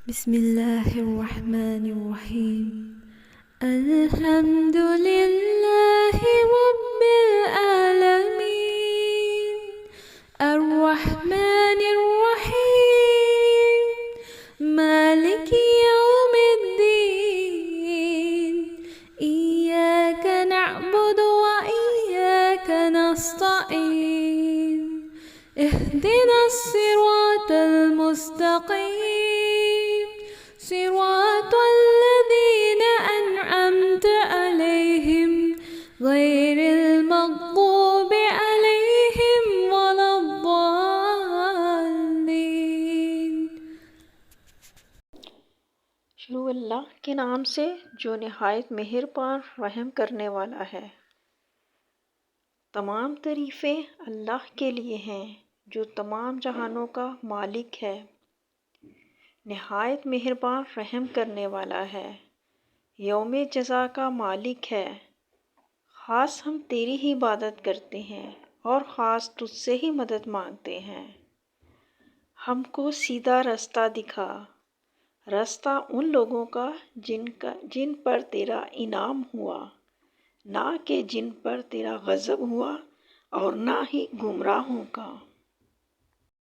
बिस्मिल्लाहिर्रहमानिर्रहीम। अल्हम्दुलिल्लाहि रब्बिल आलमीन, अर्रहमानिर्रहीम, मालिकि यौमिद्दीन, इय्याका नअबुदु व इय्याका नस्तईन, इहदिनस सिरातल मुस्तक़ीम, सिरातल लज़ीना अनअमता अलैहिम, गैरिल मग़्दूबि अलैहिम वलद्दाल्लीन। शुरू अल्लाह के नाम से जो निहायत मेहरबान रहम करने वाला है। तमाम तारीफ़ें अल्लाह के लिए हैं जो तमाम जहानों का मालिक है, निहायत मेहरबान रहम करने वाला है, यौम जज़ा का मालिक है। ख़ास हम तेरी ही इबादत करते हैं और ख़ास तुझसे ही मदद मांगते हैं। हमको सीधा रास्ता दिखा, रास्ता उन लोगों का जिन पर तेरा इनाम हुआ, ना कि जिन पर तेरा गज़ब हुआ, और ना ही गुमराहों का।